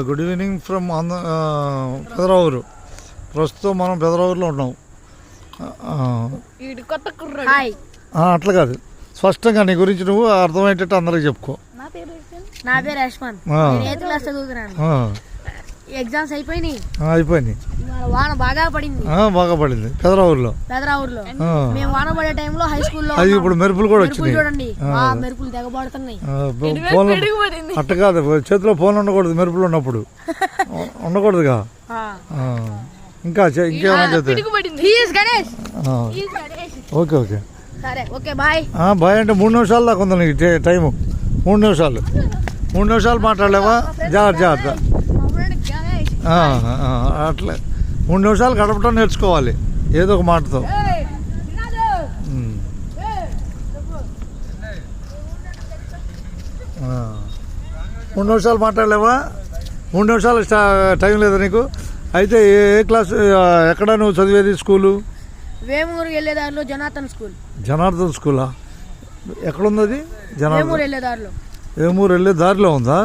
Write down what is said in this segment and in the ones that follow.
Good evening from Pedaravuru. ప్రస్తుతం మనం పెదరావూరులో ఉన్నాం. అట్లా కాదు, స్పష్టంగా నీ గురించి నువ్వు అర్థమయ్యేటట్టు అందరికి చెప్పుకో. నా పేరు యశ్వంత్, ఎయిత్ క్లాస్ చదువుతున్నాను. ఎగ్జామ్స్ అయిపోయినాయి. వాన బాగా పడింది. పెదరావూరులో మేము వాన పడే టైంలో హై స్కూల్లో అది ఇప్పుడు మెరుపులు కూడా వచ్చినాయి. చూడండి మెరుపులు తెగబడుతున్నాయి. అట్ట కాదు, చేతిలో ఫోన్ ఉండకూడదు మెరుపులు ఉన్నప్పుడు. ఉండకూడదుగా. ఇంకా ఇంకేమైనా చేస్తే ఓకే ఓకే బాయ్. అంటే 3 నిమిషాలు దాకా ఉంది నీకు టైము. 3 నిమిషాలు మాట్లాడలేవా? జాగ్రత్త. అట్లా 3 నిమిషాలు గడపటం నేర్చుకోవాలి ఏదో ఒక మాటతో. 3 నిమిషాలు మాట్లాడలేవా? 3 నిమిషాలు టైం లేదా నీకు? అయితే ఏ క్లాస్, ఎక్కడ నువ్వు చదివేది స్కూలు? వేమూరు వెళ్ళేదారిలో జనార్దన్ స్కూలా? ఎక్కడుంది అది? వేమూరు వెళ్ళే దారిలో ఉందా?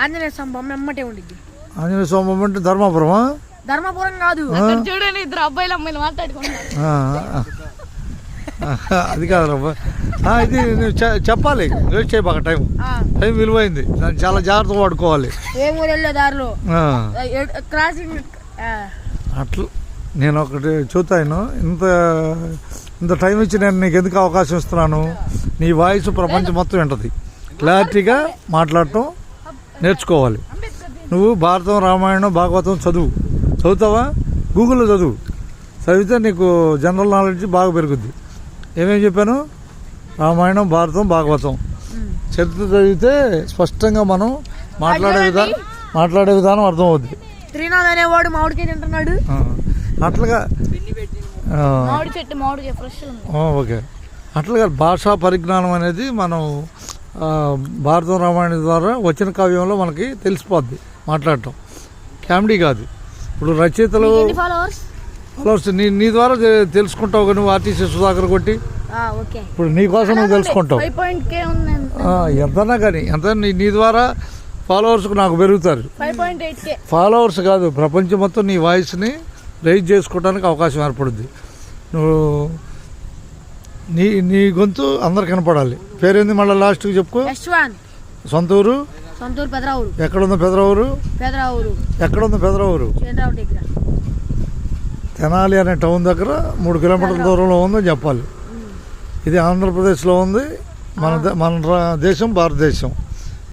ఆంజనేయ స్వామి అమ్మటే ఉండిద్ది. ఆంజనేయ స్వామి అంటే ధర్మాపురమా? ధర్మాపురం కాదు, చూడండి ఇద్దరు అబ్బాయిలు అమ్మాయిలు మాట్లాడుకుంటున్నారు. అది కాదు ఇది నువ్వు చెప్పాలి. వేస్ట్ చేయి బాగా. టైం విలువైంది, దాన్ని చాలా జాగ్రత్తగా వాడుకోవాలి. అట్లా నేను ఒకటి చూతాను. ఇంత టైం ఇచ్చి నేను నీకు ఎందుకు అవకాశం ఇస్తున్నాను? నీ వాయిస్ ప్రపంచం మొత్తం వింటది. క్లారిటీగా మాట్లాడటం నేర్చుకోవాలి. నువ్వు భారతం, రామాయణం, భాగవతం చదువుతావా? గూగుల్లో చదివితే నీకు జనరల్ నాలెడ్జ్ బాగా పెరుగుద్ది. ఏమేమి చెప్పాను? రామాయణం, భారతం, భాగవతం చరిత్ర చదివితే స్పష్టంగా మనం మాట్లాడే విధానం అర్థమవుద్ది. శ్రీనాథ్ అనేవాడు మామిడికాయ తింటున్నాడు. అట్లాగా ఓకే. అట్లాగా భాషా పరిజ్ఞానం అనేది మనం భారతం, రామాయణం ద్వారా వచ్చిన కావ్యంలో మనకి తెలిసిపోద్ది. మాట్లాడటం కామెడీ కాదు. ఇప్పుడు రచయితలు ఫాలోవర్స్ నీ ద్వారా తెలుసుకుంటావు. నువ్వు ఆర్టీసీ సుధాకర్ కొట్టి ఇప్పుడు నీ కోసం నువ్వు తెలుసుకుంటావు. ఎంతనా కానీ ఎంత నీ ద్వారా ఫాలోవర్స్కి నాకు పెరుగుతారు. ఫాలోవర్స్ కాదు, ప్రపంచం మొత్తం నీ వాయిస్ని రైజ్ చేసుకోవడానికి అవకాశం ఏర్పడుద్ది. నువ్వు నీ గొంతు అందరు కనపడాలి. పేరేంది మళ్ళీ లాస్ట్కి చెప్పుకో. సొంత ఊరు? ఎక్కడుందో పెదరావూరు? ఎక్కడుందో పెదరావూరు? తెనాలి అనే టౌన్ దగ్గర 3 కిలోమీటర్ల దూరంలో ఉందని చెప్పాలి. ఇది ఆంధ్రప్రదేశ్లో ఉంది. మన దేశం భారతదేశం.